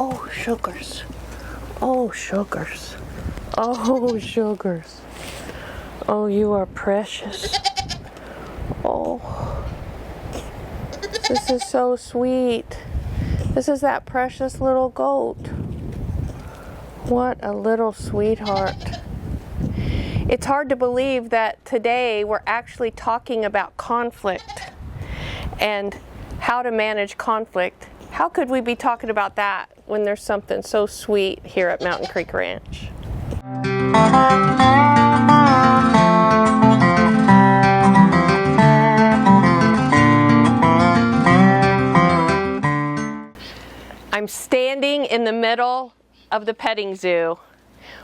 Oh, sugars. Oh, sugars. Oh, sugars. Oh, you are precious. Oh, this is so sweet. This is that precious little goat. What a little sweetheart. It's hard to believe that today we're actually talking about conflict and how to manage conflict. How could we be talking about that when there's something so sweet here at Mountain Creek Ranch? I'm standing in the middle of the petting zoo,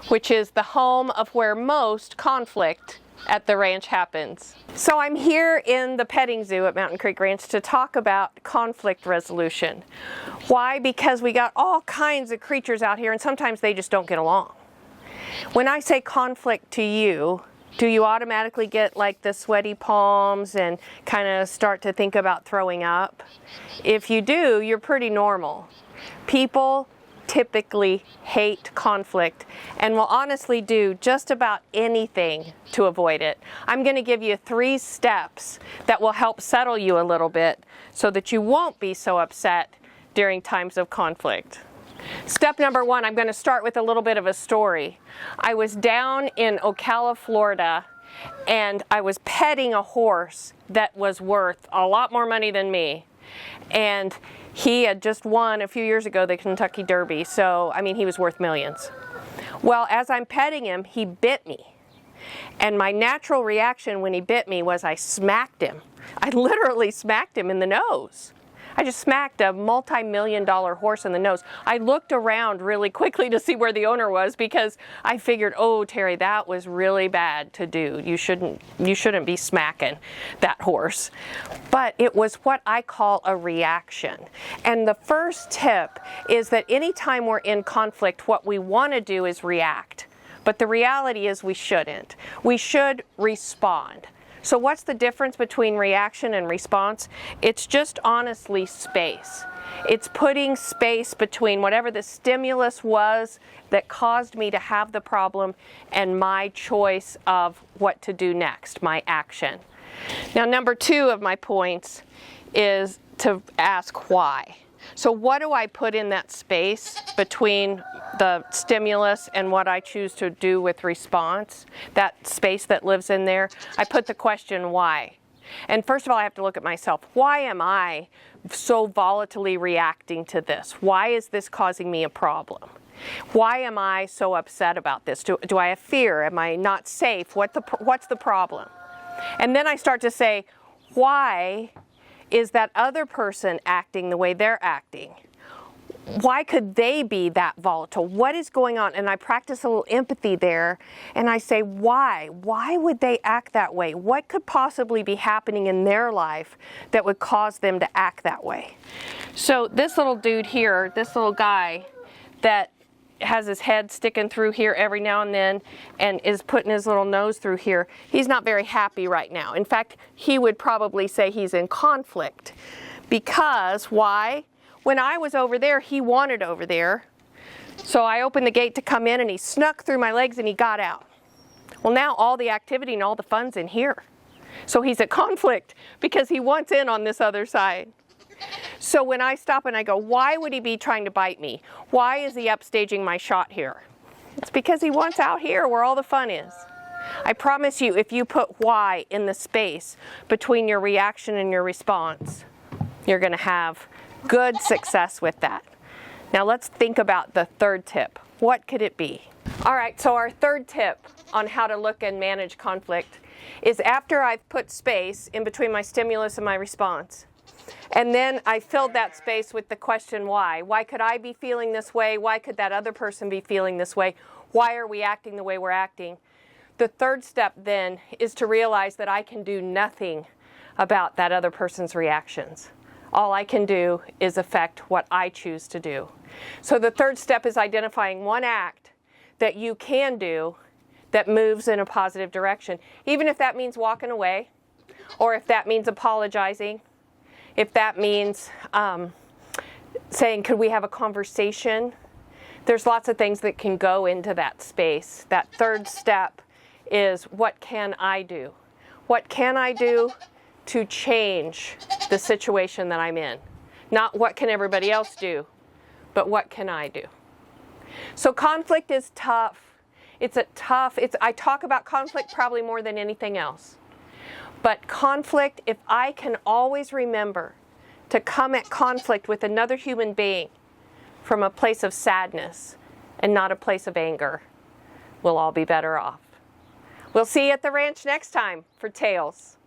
which is the home of where most conflict at the ranch happens. So I'm here in the petting zoo at Mountain Creek Ranch to talk about conflict resolution. Why? Because we got all kinds of creatures out here and sometimes they just don't get along. When I say conflict to you, do you automatically get like the sweaty palms and kind of start to think about throwing up? If you do, you're pretty normal. People typically hate conflict and will honestly do just about anything to avoid it. I'm going to give you 3 steps that will help settle you a little bit so that you won't be so upset during times of conflict. Step number 1, I'm going to start with a little bit of a story. I was down in Ocala, Florida, and I was petting a horse that was worth a lot more money than me. And he had just won a few years ago the Kentucky Derby, so I mean he was worth millions. Well, as I'm petting him, he bit me. And my natural reaction when he bit me was I smacked him. I literally smacked him in the nose. I just smacked a multi-million-dollar horse in the nose. I looked around really quickly to see where the owner was because I figured, oh, Terry, that was really bad to do. You shouldn't be smacking that horse. But it was what I call a reaction. And the first tip is that anytime we're in conflict, what we want to do is react. But the reality is we shouldn't. We should respond. So what's the difference between reaction and response? It's just honestly space. It's putting space between whatever the stimulus was that caused me to have the problem and my choice of what to do next, my action. Now, number 2 of my points is to ask why. So what do I put in that space between the stimulus and what I choose to do with response? That space that lives in there, I put the question why. And first of all, I have to look at myself. Why am I so volatilely reacting to this? Why is this causing me a problem? Why am I so upset about this? Do I have fear? Am I not safe? What's the problem? And then I start to say, why is that other person acting the way they're acting? Why could they be that volatile? What is going on? And I practice a little empathy there and I say, why? Why would they act that way? What could possibly be happening in their life that would cause them to act that way? So this little dude here, this little guy that has his head sticking through here every now and then and is putting his little nose through here, he's not very happy right now. In fact, he would probably say he's in conflict. Because, why? When I was over there, he wanted over there. So I opened the gate to come in and he snuck through my legs and he got out. Well, now all the activity and all the fun's in here. So he's at conflict because he wants in on this other side. So when I stop and I go, why would he be trying to bite me? Why is he upstaging my shot here? It's because he wants out here where all the fun is. I promise you, if you put why in the space between your reaction and your response, you're going to have good success with that. Now let's think about the 3rd tip. What could it be? All right, so our 3rd tip on how to look and manage conflict is after I've put space in between my stimulus and my response, and then I filled that space with the question why. Why could I be feeling this way? Why could that other person be feeling this way? Why are we acting the way we're acting? The 3rd step then is to realize that I can do nothing about that other person's reactions. All I can do is affect what I choose to do. So the 3rd step is identifying one act that you can do that moves in a positive direction. Even if that means walking away, or if that means apologizing, if that means saying, could we have a conversation? There's lots of things that can go into that space. That third step is, what can I do? What can I do to change the situation that I'm in? Not what can everybody else do, but what can I do? So conflict is tough. I talk about conflict probably more than anything else. But conflict, if I can always remember to come at conflict with another human being from a place of sadness and not a place of anger, we'll all be better off. We'll see you at the ranch next time for Tales.